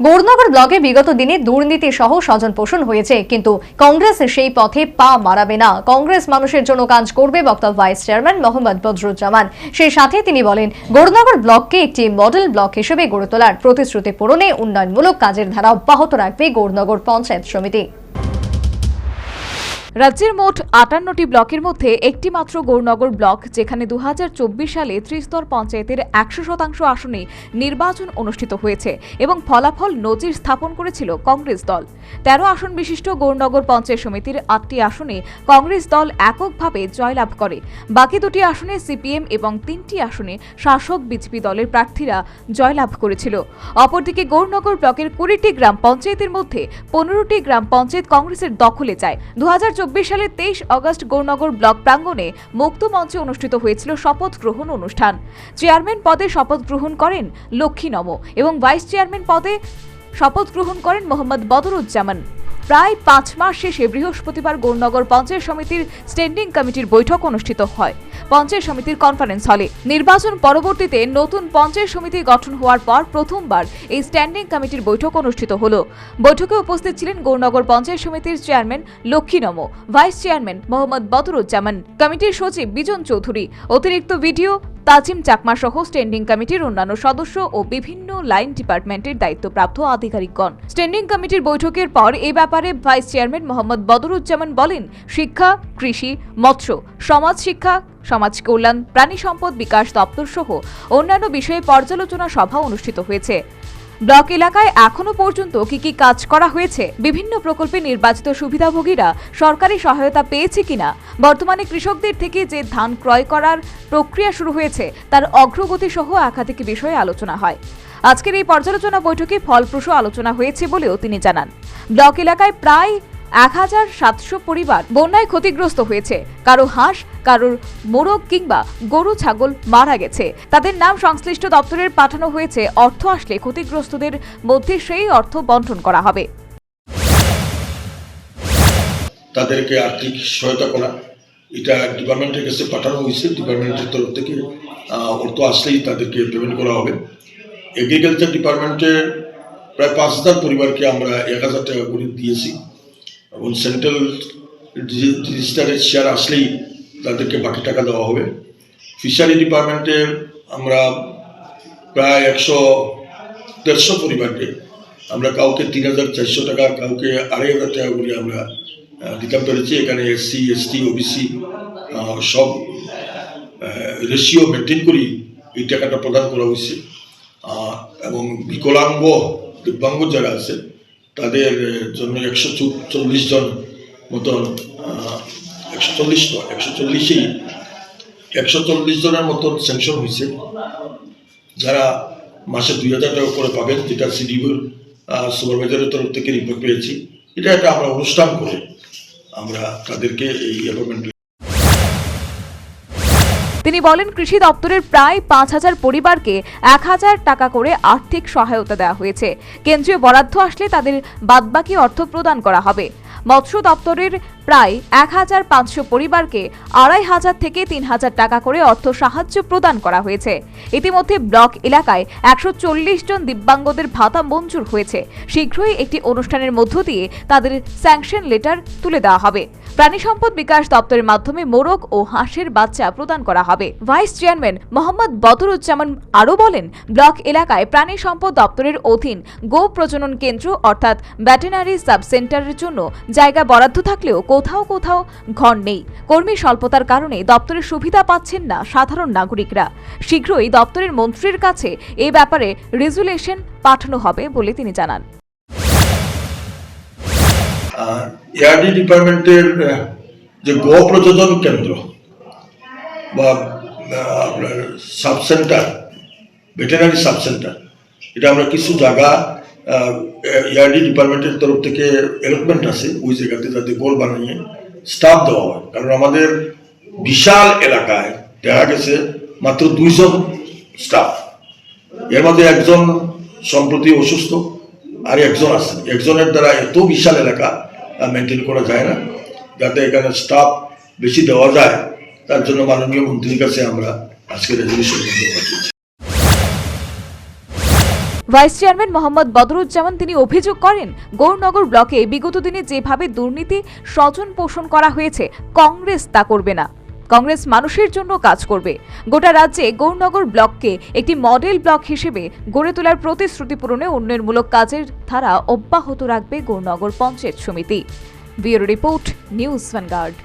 গৌরনগর ব্লকে বিগত দিনে দুর্নীতি সহ স্বজন পোষণ হয়েছে, কিন্তু কংগ্রেস সেই পথে পা মারাবে না। কংগ্রেস মানুষের জন্য কাজ করবে বক্তব্য ভাইস চেয়ারম্যান মোহাম্মদ বদরুজ্জামান। সেই সাথে তিনি বলেন, গৌরনগর ব্লককে একটি মডেল ব্লক হিসেবে গড়ে তোলার প্রতিশ্রুতি পূরণে উন্নয়নমূলক কাজের ধারা অব্যাহত রাখবে গৌরনগর পঞ্চায়েত সমিতি। রাজ্যের মোট ৫৮টি ব্লকের মধ্যে একটি মাত্র গৌরনগর ব্লক, যেখানে ২০২৪ সালে ত্রিস্তর পঞ্চায়েতের ১০০% আসনে নির্বাচন অনুষ্ঠিত হয়েছে এবং ফলাফল নজির স্থাপন করেছিল কংগ্রেস দল। ১৩ আসন বিশিষ্ট গৌরনগর পঞ্চায়েত সমিতির ৮টি আসনে কংগ্রেস দল এককভাবে জয়লাভ করে। বাকি ২টি আসনে সিপিএম এবং ৩টি আসনে শাসক বিজেপি দলের প্রার্থীরা জয়লাভ করেছিল। অপরদিকে গৌরনগর ব্লকের ২০টি গ্রাম পঞ্চায়েতের মধ্যে ১৫টি গ্রাম পঞ্চায়েত কংগ্রেসের দখলে যায়। ২০২৪ সালের ২৩ আগস্ট গৌরনগর ব্লক প্রাঙ্গণে মুক্ত মঞ্চে অনুষ্ঠিত হয়েছিল শপথ গ্রহণ অনুষ্ঠান। চেয়ারম্যান পদে শপথ গ্রহণ করেন লক্ষ্মী নম এবং ভাইস চেয়ারম্যান পদে শপথ গ্রহণ করেন মোহাম্মদ বদরুজ্জামান। প্রায় ৫ মাস শেষে বৃহস্পতিবার গৌরনগর পঞ্চায়েত সমিতির স্ট্যান্ডিং কমিটির বৈঠক অনুষ্ঠিত হয় পঞ্চায়েত সমিতির কনফারেন্স হলে। নির্বাচন পরবর্তীতে নতুন পঞ্চায়েত সমিতি গঠন হওয়ার পর প্রথমবার এই স্ট্যান্ডিং কমিটির বৈঠক অনুষ্ঠিত হলো। বৈঠকে উপস্থিত ছিলেন গৌরনগর পঞ্চায়েত সমিতির চেয়ারম্যান লক্ষ্মী নম, ভাইস চেয়ারম্যান মোহাম্মদ বদরুজ্জামান, কমিটির সচিব বিজন চৌধুরী, অতিরিক্ত ভিডিও তাজিম চাকমা সহ স্ট্যান্ডিং কমিটির অন্যান্য সদস্য ও বিভিন্ন লাইন ডিপার্টমেন্টের দায়িত্বপ্রাপ্ত আধিকারিকগণ। স্ট্যান্ডিং কমিটির বৈঠকের পর এই ব্যাপারে ভাইস চেয়ারম্যান মোহাম্মদ বদরুজ্জামান বলেন, শিক্ষা, কৃষি, মৎস্য, সমাজ শিক্ষা, সমাজ কল্যাণ, প্রাণী সম্পদ বিকাশ দপ্তর সহ অন্যান্য বিষয়ে পর্যালোচনা সভা অনুষ্ঠিত হয়েছে। ব্লক এলাকায় এখনো পর্যন্ত কি কাজ করা হয়েছে, বিভিন্ন প্রকল্পে নির্বাচিত সুবিধাভোগীরা সরকারি সহায়তা পেয়েছে কিনা, বর্তমানে কৃষকদের থেকে যে ধান ক্রয় করার প্রক্রিয়া শুরু হয়েছে তার অগ্রগতি সহ একাধিক বিষয়ে আলোচনা হয়। আজকের এই পর্যালোচনা বৈঠকে ফলপ্রসূ আলোচনা হয়েছে বলেও তিনি জানান। ব্লক এলাকায় প্রায় ১৭০০ পরিবার বন্যায় ক্ষতিগ্রস্ত হয়েছে। কারো হাঁস, কারোর মোরগ কিংবা গরু ছাগল মারা গেছে। তাদের নাম সংশ্লিষ্ট দপ্তরের পাঠানো হয়েছে। অর্থ আসলে ক্ষতিগ্রস্তদের মধ্যে সেই অর্থ বন্টন করা হবে। তাদেরকে আর্থিক সহায়তা করা, এটা ডিপার্টমেন্টের কাছে পাঠানো হয়েছে। ডিপার্টমেন্টের তরফ থেকে অর্থ আসলেই তাদেরকে পেমেন্ট করা হবে। এগ্রিকালচার ডিপার্টমেন্টের প্রায় ৫,০০০ পরিবারকে আমরা ১,০০০ টাকা করে দিয়েছি এবং সেন্ট্রাল রেজিস্টারের শেয়ার আসলেই তাদেরকে বাকি টাকা দেওয়া হবে। ফিশারি ডিপার্টমেন্টের আমরা প্রায় ১০০ পরিবারকে আমরা কাউকে ৩,৪০০ টাকা, কাউকে ২,৫০০ টাকা করে আমরা দিতে পেরেছি। এখানে এসসি, এসটি, ওবিসি সব রেশিও মেনটেন করি এই টাকাটা প্রদান করা হয়েছে। এবং বিকলাঙ্গ, দিব্যাঙ্গ যারা আছে তাদের জন্য ১৪০ জন মতন, ১৪০ জনের মতন স্যাংশন হয়েছে, যারা মাসে ২,০০০ টাকা করে পাবেন, যেটা সিডিউর সুপারভাইজারের তরফ থেকে রিপোর্ট পেয়েছি। এটা একটা আমরা অনুষ্ঠান করে আমরা তাদেরকে এই অ্যাপয়েন্টমেন্ট। তিনি বলেন, কৃষি দপ্তরের প্রায় ৫,০০০ পরিবারকে ১,০০০ টাকা করে আর্থিক সহায়তা দেওয়া হয়েছে। কেন্দ্রীয় বরাদ্দ আসলে তাদের বাদবাকি অর্থ প্রদান করা হবে। মৎস্য দপ্তরের প্রায় ১,৫০০ পরিবারকে ২,৫০০ থেকে ৩,০০০ টাকা করে অর্থ সাহায্য প্রদান করা হয়েছে। ইতিমধ্যে ব্লক এলাকায় ১৪০ জন দিব্যাঙ্গদের ভাতা মঞ্জুর হয়েছে। শীঘ্রই একটি অনুষ্ঠানের মধ্য দিয়ে তাদের স্যাংশন লেটার তুলে দেওয়া হবে। প্রাণী সম্পদ বিকাশ দপ্তরের মাধ্যমে মোরগ ও হাঁসের বাচ্চা প্রদান করা হবে। ভাইস চেয়ারম্যান মোহাম্মদ বদরুজ্জামান আরও বলেন, ব্লক এলাকায় প্রাণী সম্পদ দপ্তরের অধীন গো প্রজনন কেন্দ্র অর্থাৎ ভেটেরিনারি সাব সেন্টারের জন্য জায়গা বরাদ্দ থাকলেও কোথাও কোথাও ঘর নেই। কর্মী স্বল্পতার কারণে দপ্তরের সুবিধা পাচ্ছেন না সাধারণ নাগরিকরা। শীঘ্রই দপ্তরের মন্ত্রীর কাছে এই ব্যাপারে রেজুলেশন পাঠানো হবে বলে তিনি জানান। এআরডি ডিপার্টমেন্টের যে গো প্রযোজন কেন্দ্র বা আপনার sub centre, veterinary sub centre, এটা আমরা কিছু জায়গা এআরডি ডিপার্টমেন্টের তরফ থেকে অ্যালটমেন্ট আছে, ওই জায়গাতে যাতে গোল বানিয়ে স্টাফ দেওয়া হয়। কারণ আমাদের বিশাল এলাকায় দেখা গেছে মাত্র ২ জন স্টাফ, এর মধ্যে একজন সম্প্রতি অসুস্থ আর একজন আছে। একজনের দ্বারা এত বিশাল এলাকা মেনটেন করা যায় না। যাতে এখানে স্টাফ বেশি দেওয়া যায়, তার জন্য মাননীয় মন্ত্রীর কাছে আমরা আজকে রেজুলেশন পাঠিয়েছি। ভাইস চেয়ারম্যান মোহাম্মদ বদরুজ্জামান তিনি অভিযোগ করেন, গৌরনগর ব্লকে বিগত দিনে যেভাবে দুর্নীতি স্বজন পোষণ করা হয়েছে, কংগ্রেস তা করবে না। কংগ্রেস মানুষের জন্য কাজ করবে। গোটা রাজ্যে গৌরনগর ব্লককে একটি মডেল ব্লক হিসেবে গড়ে তোলার প্রতিশ্রুতি পূরণে উন্নয়নমূলক কাজের ধারা অব্যাহত রাখবে গৌরনগর পঞ্চায়েত সমিতি। Bureau report, news vanguard.